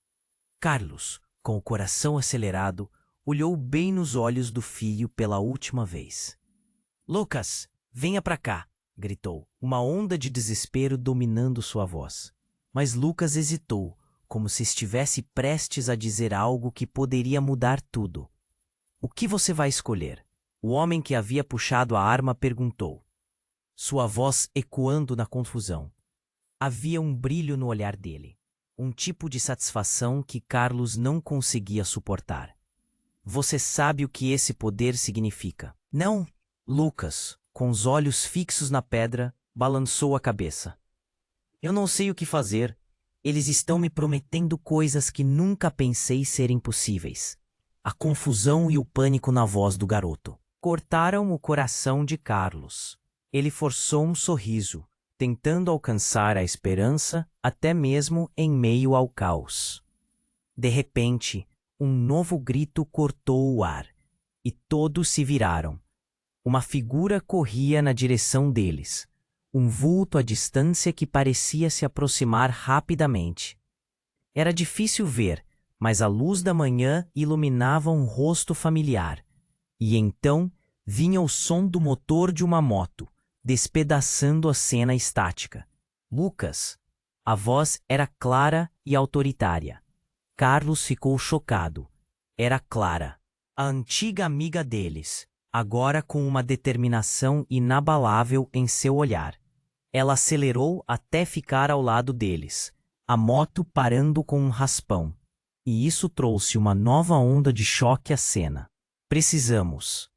Carlos, com o coração acelerado, olhou bem nos olhos do filho pela última vez. Lucas, venha pra cá, gritou, uma onda de desespero dominando sua voz. Mas Lucas hesitou, como se estivesse prestes a dizer algo que poderia mudar tudo. O que você vai escolher? O homem que havia puxado a arma perguntou, sua voz ecoando na confusão. Havia um brilho no olhar dele. Um tipo de satisfação que Carlos não conseguia suportar. Você sabe o que esse poder significa? Não. Lucas, com os olhos fixos na pedra, balançou a cabeça. Eu não sei o que fazer. Eles estão me prometendo coisas que nunca pensei serem possíveis. A confusão e o pânico na voz do garoto cortaram o coração de Carlos. Ele forçou um sorriso, tentando alcançar a esperança até mesmo em meio ao caos. De repente, um novo grito cortou o ar, e todos se viraram. Uma figura corria na direção deles, um vulto à distância que parecia se aproximar rapidamente. Era difícil ver, mas a luz da manhã iluminava um rosto familiar, e então vinha o som do motor de uma moto, despedaçando a cena estática. Lucas. A voz era clara e autoritária. Carlos ficou chocado. Era Clara, a antiga amiga deles, agora com uma determinação inabalável em seu olhar. Ela acelerou até ficar ao lado deles, a moto parando com um raspão. E isso trouxe uma nova onda de choque à cena. Precisamos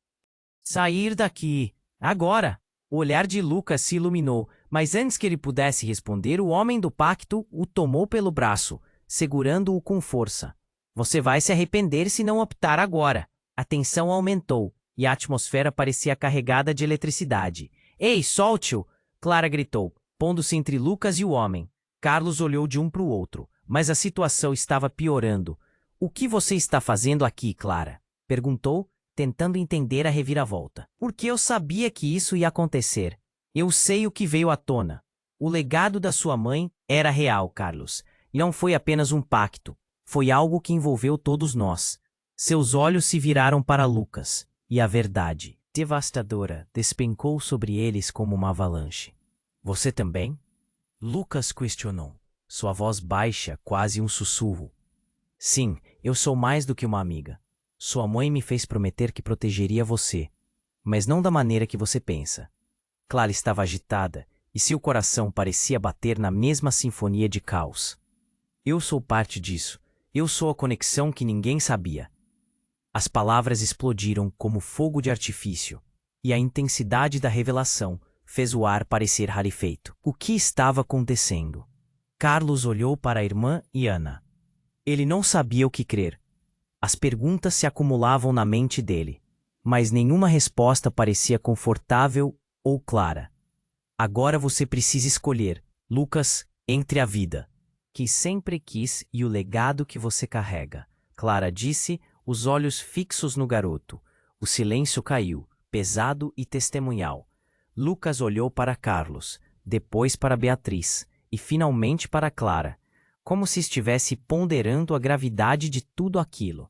sair daqui, agora! O olhar de Lucas se iluminou, mas antes que ele pudesse responder, o homem do pacto o tomou pelo braço, segurando-o com força. Você vai se arrepender se não optar agora. A tensão aumentou, e a atmosfera parecia carregada de eletricidade. Ei, solte-o! Clara gritou, pondo-se entre Lucas e o homem. Carlos olhou de um para o outro, mas a situação estava piorando. O que você está fazendo aqui, Clara? Perguntou, tentando entender a reviravolta. Porque eu sabia que isso ia acontecer. Eu sei o que veio à tona. O legado da sua mãe era real, Carlos. E não foi apenas um pacto. Foi algo que envolveu todos nós. Seus olhos se viraram para Lucas. E a verdade, devastadora, despencou sobre eles como uma avalanche. Você também? Lucas questionou. Sua voz baixa, quase um sussurro. Sim, eu sou mais do que uma amiga. Sua mãe me fez prometer que protegeria você, mas não da maneira que você pensa. Clara estava agitada e seu coração parecia bater na mesma sinfonia de caos. Eu sou parte disso. Eu sou a conexão que ninguém sabia. As palavras explodiram como fogo de artifício. e a intensidade da revelação fez o ar parecer rarefeito. O que estava acontecendo? Carlos olhou para a irmã e Ana. Ele não sabia o que crer. As perguntas se acumulavam na mente dele, mas nenhuma resposta parecia confortável ou clara. Agora você precisa escolher, Lucas, entre a vida que sempre quis e o legado que você carrega. Clara disse, os olhos fixos no garoto. O silêncio caiu, pesado e testemunhal. Lucas olhou para Carlos, depois para Beatriz e finalmente para Clara, como se estivesse ponderando a gravidade de tudo aquilo.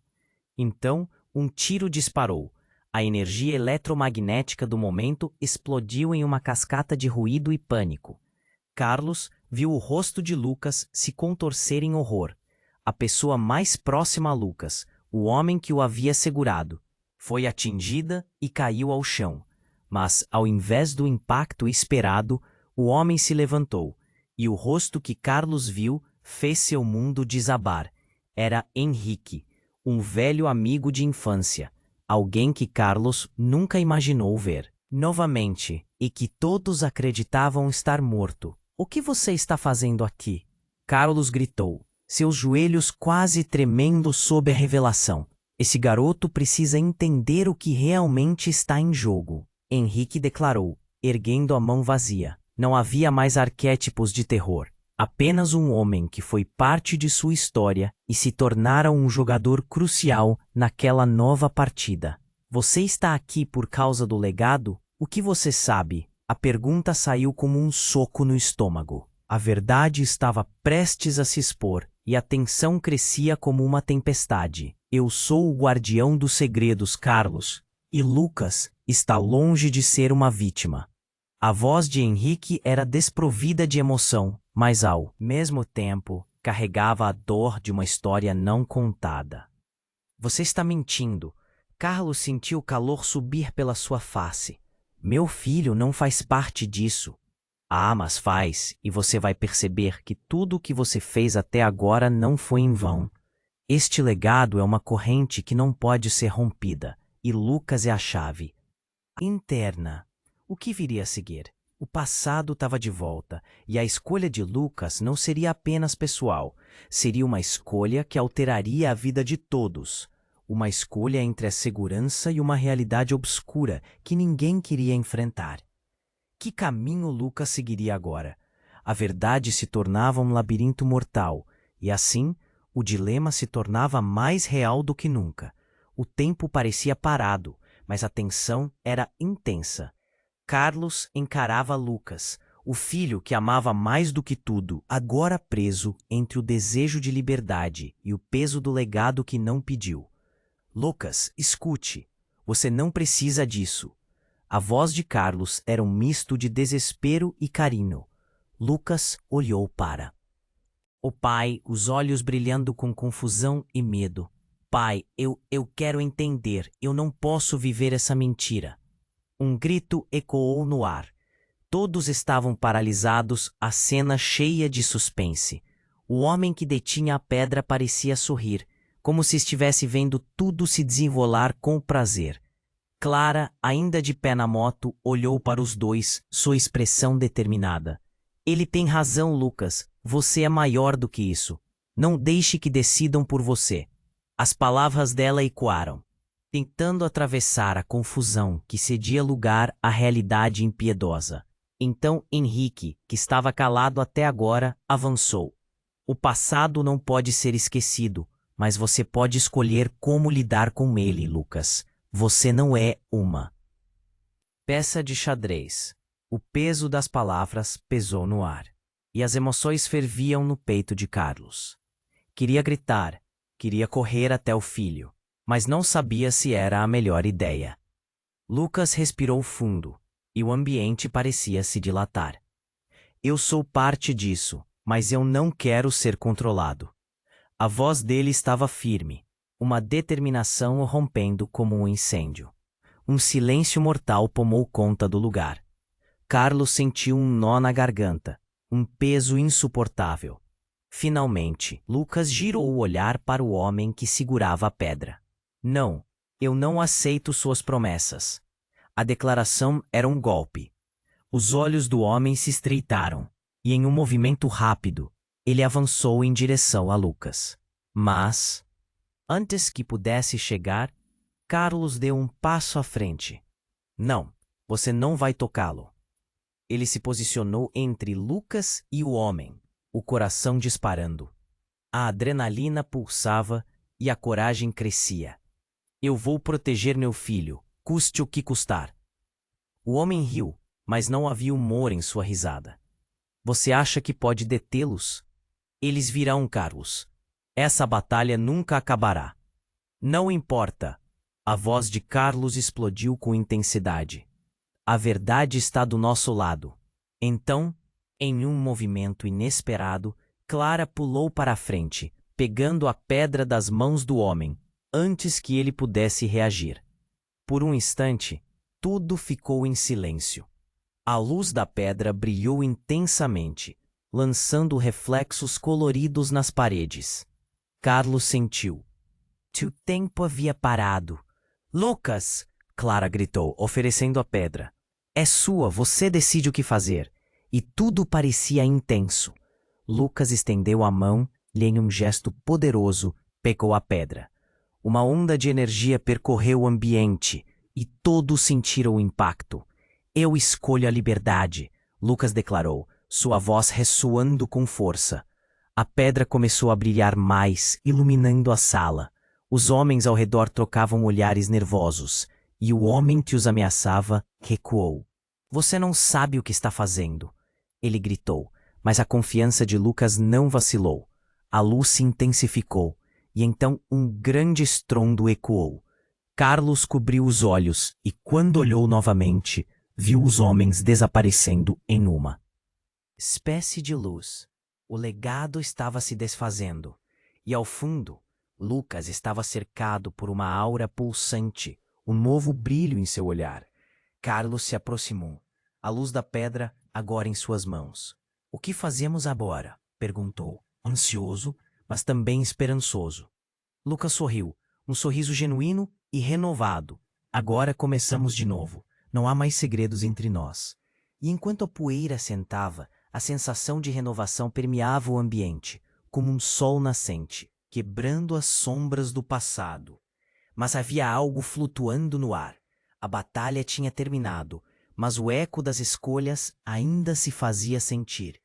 Então, um tiro disparou. A energia eletromagnética do momento explodiu em uma cascata de ruído e pânico. Carlos viu o rosto de Lucas se contorcer em horror. A pessoa mais próxima a Lucas, o homem que o havia segurado, foi atingida e caiu ao chão. Mas, ao invés do impacto esperado, o homem se levantou, e o rosto que Carlos viu fez seu mundo desabar. Era Henrique, um velho amigo de infância, alguém que Carlos nunca imaginou ver novamente, e que todos acreditavam estar morto. O que você está fazendo aqui? Carlos gritou, seus joelhos quase tremendo sob a revelação. Esse garoto precisa entender o que realmente está em jogo. Henrique declarou, erguendo a mão vazia. Não havia mais arquétipos de terror. Apenas um homem que foi parte de sua história e se tornara um jogador crucial naquela nova partida. Você está aqui por causa do legado? O que você sabe? A pergunta saiu como um soco no estômago. A verdade estava prestes a se expor e a tensão crescia como uma tempestade. Eu sou o guardião dos segredos, Carlos, e Lucas está longe de ser uma vítima. A voz de Henrique era desprovida de emoção, mas ao mesmo tempo carregava a dor de uma história não contada. Você está mentindo. Carlos sentiu o calor subir pela sua face. Meu filho não faz parte disso. Ah, mas faz, e você vai perceber que tudo o que você fez até agora não foi em vão. Este legado é uma corrente que não pode ser rompida, e Lucas é a chave. Interna. O que viria a seguir? O passado estava de volta, e a escolha de Lucas não seria apenas pessoal, seria uma escolha que alteraria a vida de todos. Uma escolha entre a segurança e uma realidade obscura que ninguém queria enfrentar. Que caminho Lucas seguiria agora? A verdade se tornava um labirinto mortal, e assim, o dilema se tornava mais real do que nunca. O tempo parecia parado, mas a tensão era intensa. Carlos encarava Lucas, o filho que amava mais do que tudo, agora preso entre o desejo de liberdade e o peso do legado que não pediu. Lucas, escute. Você não precisa disso. A voz de Carlos era um misto de desespero e carinho. Lucas olhou para o pai, os olhos brilhando com confusão e medo. Pai, eu quero entender. Eu não posso viver essa mentira. Um grito ecoou no ar. Todos estavam paralisados, a cena cheia de suspense. O homem que detinha a pedra parecia sorrir, como se estivesse vendo tudo se desenrolar com prazer. Clara, ainda de pé na moto, olhou para os dois, sua expressão determinada. Ele tem razão, Lucas. Você é maior do que isso. Não deixe que decidam por você. As palavras dela ecoaram, tentando atravessar a confusão que cedia lugar à realidade impiedosa. Então Henrique, que estava calado até agora, avançou. O passado não pode ser esquecido, mas você pode escolher como lidar com ele, Lucas. Você não é uma peça de xadrez. O peso das palavras pesou no ar, e as emoções ferviam no peito de Carlos. Queria gritar, queria correr até o filho, mas não sabia se era a melhor ideia. Lucas respirou fundo, e o ambiente parecia se dilatar. Eu sou parte disso, mas eu não quero ser controlado. A voz dele estava firme, uma determinação rompendo como um incêndio. Um silêncio mortal tomou conta do lugar. Carlos sentiu um nó na garganta, um peso insuportável. Finalmente, Lucas girou o olhar para o homem que segurava a pedra. Não, eu não aceito suas promessas. A declaração era um golpe. Os olhos do homem se estreitaram, e em um movimento rápido, ele avançou em direção a Lucas. Mas, antes que pudesse chegar, Carlos deu um passo à frente. Não, você não vai tocá-lo. Ele se posicionou entre Lucas e o homem, o coração disparando. A adrenalina pulsava e a coragem crescia. Eu vou proteger meu filho, custe o que custar. O homem riu, mas não havia humor em sua risada. Você acha que pode detê-los? Eles virão, Carlos. Essa batalha nunca acabará. Não importa. A voz de Carlos explodiu com intensidade. A verdade está do nosso lado. Então, em um movimento inesperado, Clara pulou para a frente, pegando a pedra das mãos do homem, antes que ele pudesse reagir. Por um instante, tudo ficou em silêncio. A luz da pedra brilhou intensamente, lançando reflexos coloridos nas paredes. Carlos sentiu. O tempo havia parado. Lucas! Clara gritou, oferecendo a pedra. É sua, você decide o que fazer. E tudo parecia intenso. Lucas estendeu a mão e, em um gesto poderoso, pegou a pedra. Uma onda de energia percorreu o ambiente e todos sentiram o impacto. Eu escolho a liberdade, Lucas declarou, sua voz ressoando com força. A pedra começou a brilhar mais, iluminando a sala. Os homens ao redor trocavam olhares nervosos, e o homem que os ameaçava recuou. Você não sabe o que está fazendo, ele gritou, mas a confiança de Lucas não vacilou. A luz se intensificou, e então um grande estrondo ecoou. Carlos cobriu os olhos e, quando olhou novamente, viu os homens desaparecendo em uma espécie de luz. O legado estava se desfazendo, e ao fundo, Lucas estava cercado por uma aura pulsante, um novo brilho em seu olhar. Carlos se aproximou, a luz da pedra agora em suas mãos. O que fazemos agora? Perguntou, ansioso, mas também esperançoso. Lucas sorriu, um sorriso genuíno e renovado. Agora começamos de novo. Não há mais segredos entre nós. E enquanto a poeira assentava, a sensação de renovação permeava o ambiente, como um sol nascente, quebrando as sombras do passado. Mas havia algo flutuando no ar. A batalha tinha terminado, mas o eco das escolhas ainda se fazia sentir.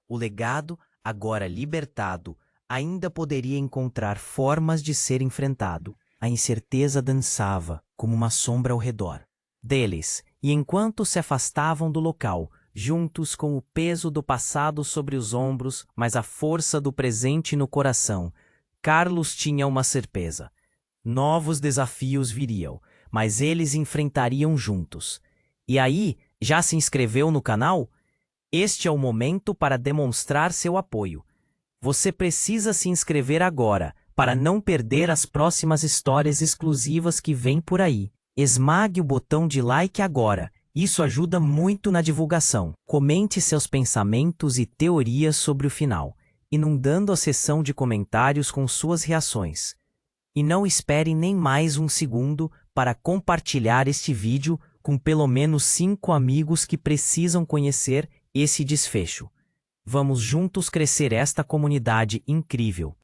O legado, agora libertado, ainda poderia encontrar formas de ser enfrentado. A incerteza dançava, como uma sombra ao redor deles, e enquanto se afastavam do local, juntos com o peso do passado sobre os ombros, mas a força do presente no coração, Carlos tinha uma certeza. Novos desafios viriam, mas eles enfrentariam juntos. E aí, já se inscreveu no canal? Este é o momento para demonstrar seu apoio. Você precisa se inscrever agora, para não perder as próximas histórias exclusivas que vêm por aí. Esmague o botão de like agora, isso ajuda muito na divulgação. Comente seus pensamentos e teorias sobre o final, inundando a seção de comentários com suas reações. E não espere nem mais um segundo para compartilhar este vídeo com pelo menos 5 amigos que precisam conhecer esse desfecho. Vamos juntos crescer esta comunidade incrível.